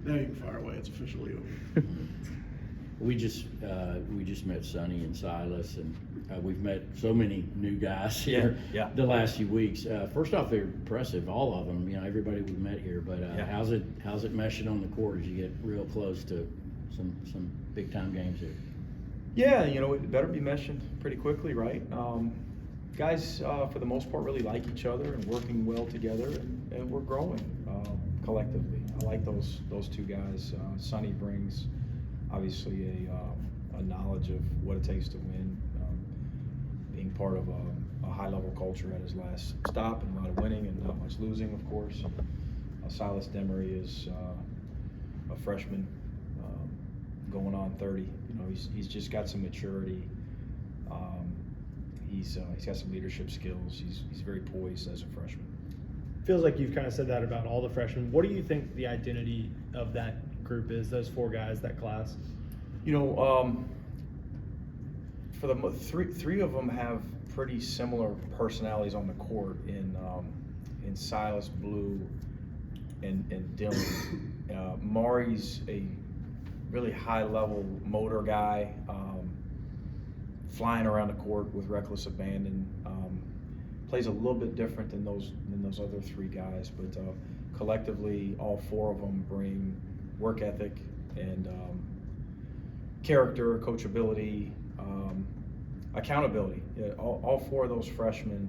Now you can fire away. It's officially over. We just met Sonny and Silas, and we've met so many new guys here Yeah. the last few weeks. First off, they're impressive, all of them. Everybody we've met here. But Yeah. how's it meshing on the court as you get real close to some big time games here? Yeah, it better be mentioned pretty quickly, right? Guys, for the most part, really like each other and working well together, and we're growing collectively. I like those two guys. Sonny brings obviously a knowledge of what it takes to win, being part of a high-level culture at his last stop, and a lot of winning and not much losing, of course. Silas Demery is a freshman, going on 30. He's just got some maturity. He's got some leadership skills. He's very poised as a freshman. Feels like you've kind of said that about all the freshmen. What do you think the identity of that group is, those four guys, that class? For the three of them have pretty similar personalities on the court in Silas, Blue, and Dylan. Mari's a really high-level motor guy, flying around the court with reckless abandon. Plays a little bit different than those other three guys, but collectively, all four of them bring work ethic and character, coachability, accountability. All four of those freshmen,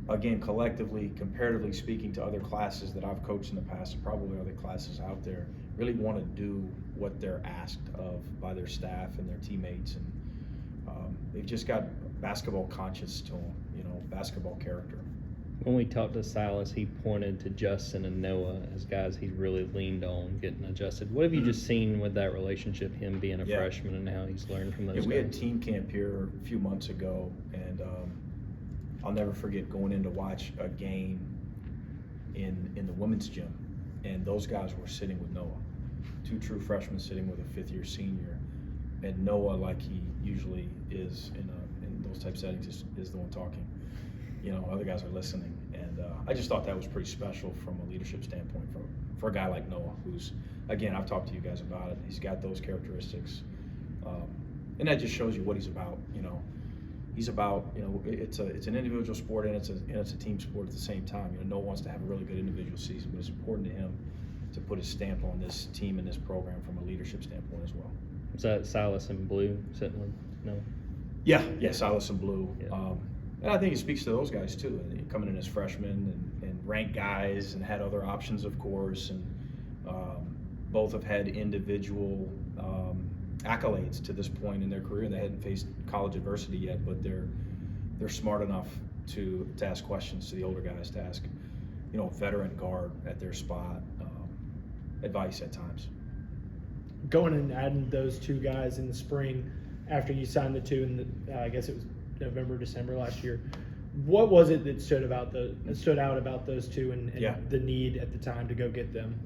again, collectively, comparatively speaking to other classes that I've coached in the past, and probably other classes out there, really want to do what they're asked of by their staff and their teammates, and they've just got basketball conscious to them, basketball character. When we talked to Silas, he pointed to Justin and Noah as guys he really leaned on getting adjusted. What have you just seen with that relationship, him being a freshman and how he's learned from those guys? We had team camp here a few months ago, and I'll never forget going in to watch a game in the women's gym, and those guys were sitting with Noah. Two true freshmen sitting with a fifth-year senior, and Noah, like he usually is in those type settings, is the one talking. Other guys are listening, and I just thought that was pretty special from a leadership standpoint for a guy like Noah, who's, again, I've talked to you guys about it. He's got those characteristics, and that just shows you what he's about. He's about, it's an individual sport and it's a team sport at the same time. Noah wants to have a really good individual season, but it's important to him to put his stamp on this team and this program from a leadership standpoint as well. Is that Silas and Blue sitting with Noah? Yeah, Silas and Blue. Yeah. And I think it speaks to those guys too, coming in as freshmen and ranked guys and had other options, of course, and both have had individual accolades to this point in their career. They hadn't faced college adversity yet, but they're smart enough to ask questions to the older guys, to ask, veteran guard at their spot, advice at times. Going and adding those two guys in the spring after you signed the two in I guess it was November, December last year. What was it that stood out about those two and the need at the time to go get them?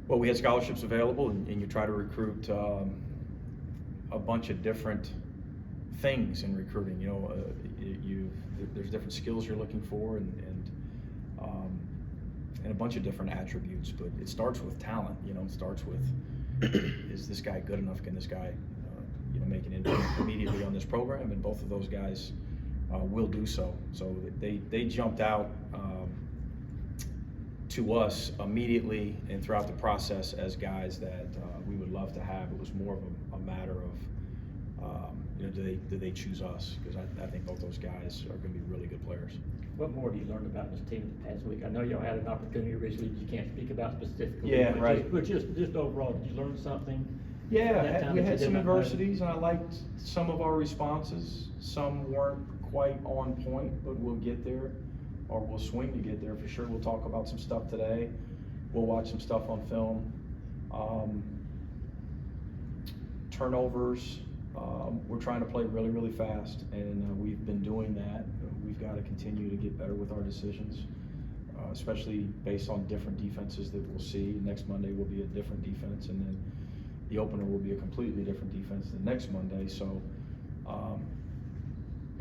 Well, we had scholarships available, and you try to recruit a bunch of different things in recruiting. There's different skills you're looking for, and a bunch of different attributes. But it starts with talent. It starts with, is this guy good enough? Can this guy make an impact immediately on this program? And both of those guys will do so. So they jumped out to us immediately and throughout the process as guys that we would love to have. It was more of a matter of, do they choose us? Because I think both those guys are going to be really good players. What more do you learn about this team the past week? I know y'all had an opportunity recently you can't speak about specifically. Yeah, but right. But just overall, did you learn something? Yeah, we had some adversities, know? and I liked some of our responses. Some weren't quite on point, but we'll get there, or we'll swing to get there for sure. We'll talk about some stuff today. We'll watch some stuff on film. Turnovers. We're trying to play really, really fast, and we've been doing that. We've got to continue to get better with our decisions, especially based on different defenses that we'll see. Next Monday will be a different defense, and then the opener will be a completely different defense the next Monday. So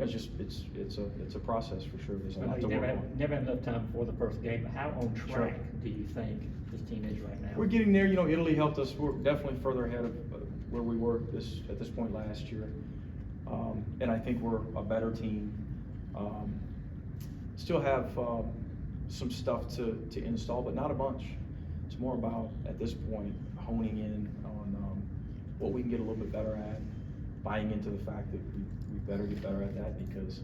It's a process for sure. There's a I know lot you to work on. never had enough time before the first game, but how on Sure. track do you think this team is right now? We're getting there. You know, Italy helped us. We're definitely further ahead of where we were at this point last year, and I think we're a better team. Still have some stuff to install, but not a bunch. It's more about at this point honing in on what we can get a little bit better at, buying into the fact that we better get better at that because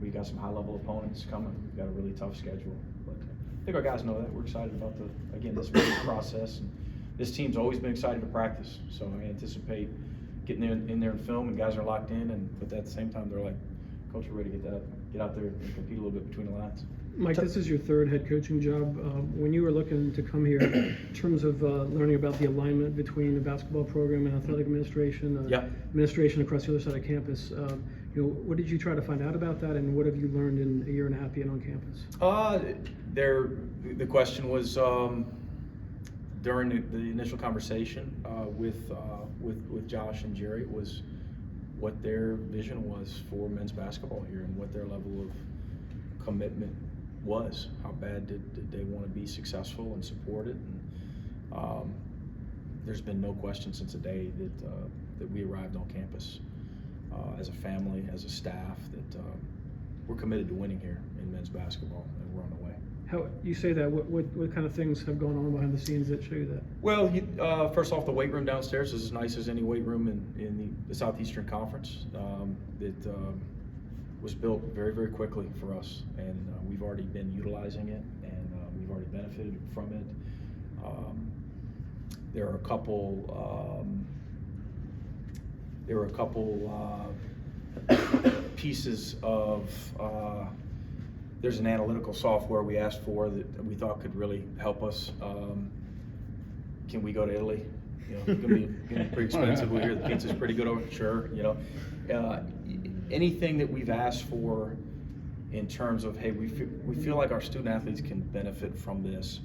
we've got some high-level opponents coming. We've got a really tough schedule, but I think our guys know that. We're excited about this process. And this team's always been excited to practice, so I anticipate getting in there and film, and guys are locked in. But at the same time, they're like, "Coach, we're ready to get out there and compete a little bit between the lines." Mike, this is your third head coaching job. When you were looking to come here, in terms of learning about the alignment between the basketball program and athletic administration, Yeah. administration across the other side of campus, what did you try to find out about that, and what have you learned in a year and a half being on campus? The question was during the initial conversation with Josh and Jerry was what their vision was for men's basketball here and what their level of commitment was. How bad did they want to be successful and support it? And there's been no question since the day that we arrived on campus as a family, as a staff, that we're committed to winning here in men's basketball, and we're on the way. How you say that? What kind of things have gone on behind the scenes that show you that? Well, first off, the weight room downstairs is as nice as any weight room in the Southeastern Conference. It was built very, very quickly for us, and we've already been utilizing it, and we've already benefited from it. There are a couple pieces of there's an analytical software we asked for that we thought could really help us. Can we go to Italy? You know, it's gonna be pretty expensive. We hear the pizza's pretty good over. Sure, you know. Anything that we've asked for in terms of, hey, we feel like our student athletes can benefit from this.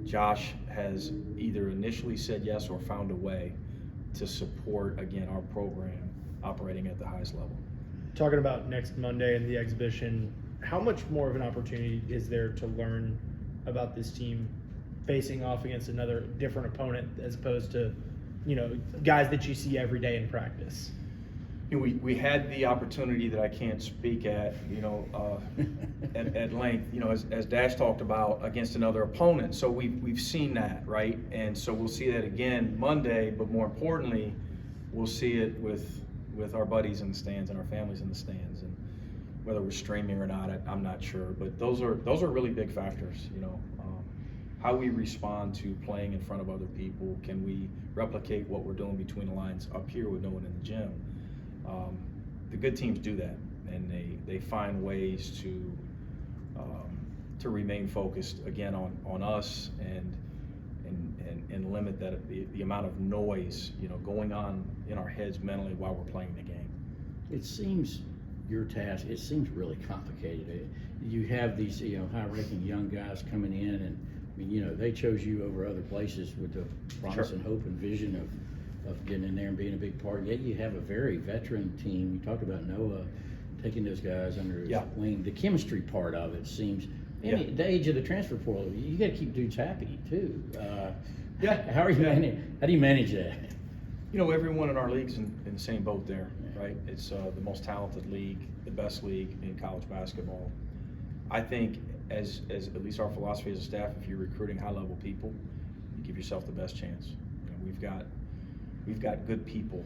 Josh has either initially said yes or found a way to support, again, our program operating at the highest level. Talking about next Monday and the exhibition, how much more of an opportunity is there to learn about this team facing off against another different opponent as opposed to, guys that you see every day in practice? You know, we had the opportunity that I can't speak at, at length, as Dash talked about, against another opponent. So we've seen that, right? And so we'll see that again Monday, but more importantly, we'll see it with our buddies in the stands and our families in the stands. And whether we're streaming or not, I'm not sure. But those are really big factors, how we respond to playing in front of other people. Can we replicate what we're doing between the lines up here with no one in the gym? The good teams do that, and they find ways to remain focused again on us and limit that the amount of noise going on in our heads mentally while we're playing the game. It seems your task, it seems really complicated. You have these, high-ranking young guys coming in, and they chose you over other places with the promise and hope and vision of getting in there and being a big part. Yet you have a very veteran team. You talked about Noah taking those guys under his wing. The chemistry part of it seems, the age of the transfer portal, you got to keep dudes happy too. How do you manage that? Everyone in our league's in the same boat there, right? It's the most talented league, the best league in college basketball. I think as at least our philosophy as a staff, if you're recruiting high-level people, you give yourself the best chance. We've got good people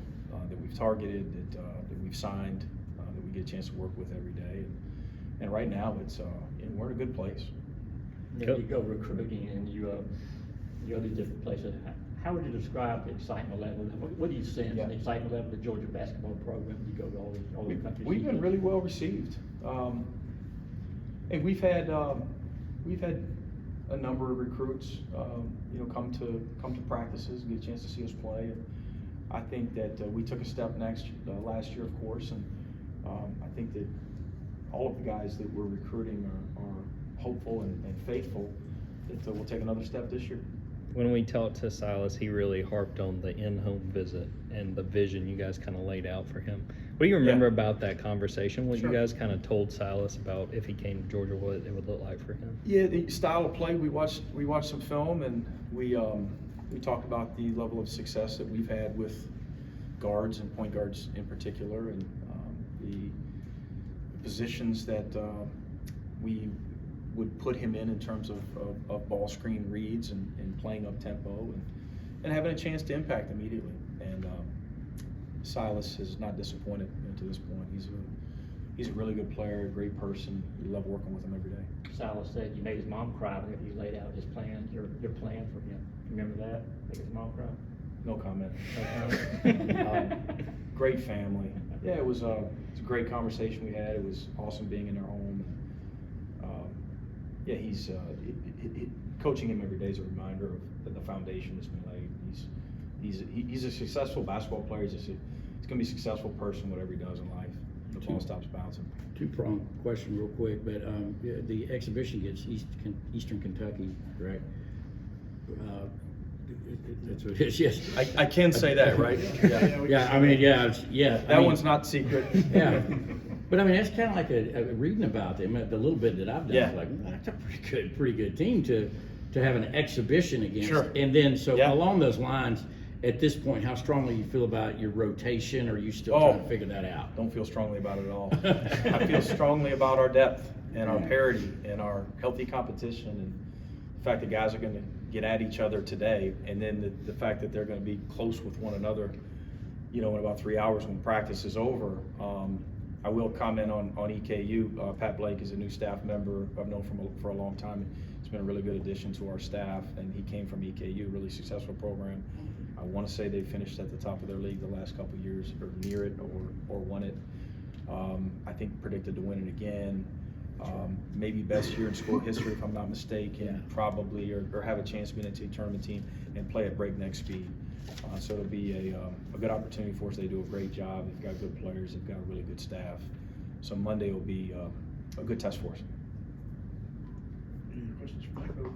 that we've targeted, that we've signed, that we get a chance to work with every day. And right now, we're in a good place. You go recruiting and you go to different places. How would you describe the excitement level? What do you sense the excitement level of the Georgia basketball program? You go to all the countries. We've been really well received. And we've had a number of recruits, come to practices and get a chance to see us play. And I think that we took a step last year, of course, and I think that all of the guys that we're recruiting are hopeful and faithful that we'll take another step this year. when we talked to Silas, he really harped on the in-home visit and the vision you guys kind of laid out for him. What do you remember about that conversation? What Sure. you guys kind of told Silas about if he came to Georgia, what it would look like for him? Yeah, the style of play. We watched some film, and we talked about the level of success that we've had with guards and point guards in particular, and the positions that we would put him in terms of ball screen reads and playing up tempo and having a chance to impact immediately. And Silas has not disappointed to this point. He's a really good player, a great person. We love working with him every day. Silas said you made his mom cry whenever you laid out his plan, your plan for him. Remember that? Make his mom cry? No comment. No comment? Great family. Yeah, it was a great conversation we had. It was awesome being in their home. Yeah, he's coaching him every day is a reminder of the foundation that's been laid. He's a successful basketball player. He's going to be a successful person, whatever he does in life. The ball stops bouncing. Two-pronged question real quick, but the exhibition against Eastern Kentucky, correct? That's what it is, yes. I can say that, right? Yeah. Yeah, I mean, yeah. That one's not secret. Yeah. But I mean, that's kind of like a reading about them, the little bit that I've done, Yeah. it's like, that's a pretty good team to have an exhibition against. Sure. And then, so Yeah. along those lines, at this point, how strongly you feel about your rotation, or are you still trying to figure that out? Don't feel strongly about it at all. I feel strongly about our depth and our parity and our healthy competition, and the fact that guys are going to get at each other today, and then the fact that they're going to be close with one another, in about 3 hours when practice is over. I will comment on EKU. Pat Blake is a new staff member I've known for a long time. He's been a really good addition to our staff, and he came from EKU, really successful program. I want to say they finished at the top of their league the last couple of years, or near it, or won it. I think predicted to win it again. Maybe best year in school history, if I'm not mistaken. Probably, or have a chance to be an NCAA tournament team and play at breakneck speed. So it'll be a good opportunity for us. They do a great job. They've got good players. They've got a really good staff. So Monday will be a good test for us. Any questions for Michael?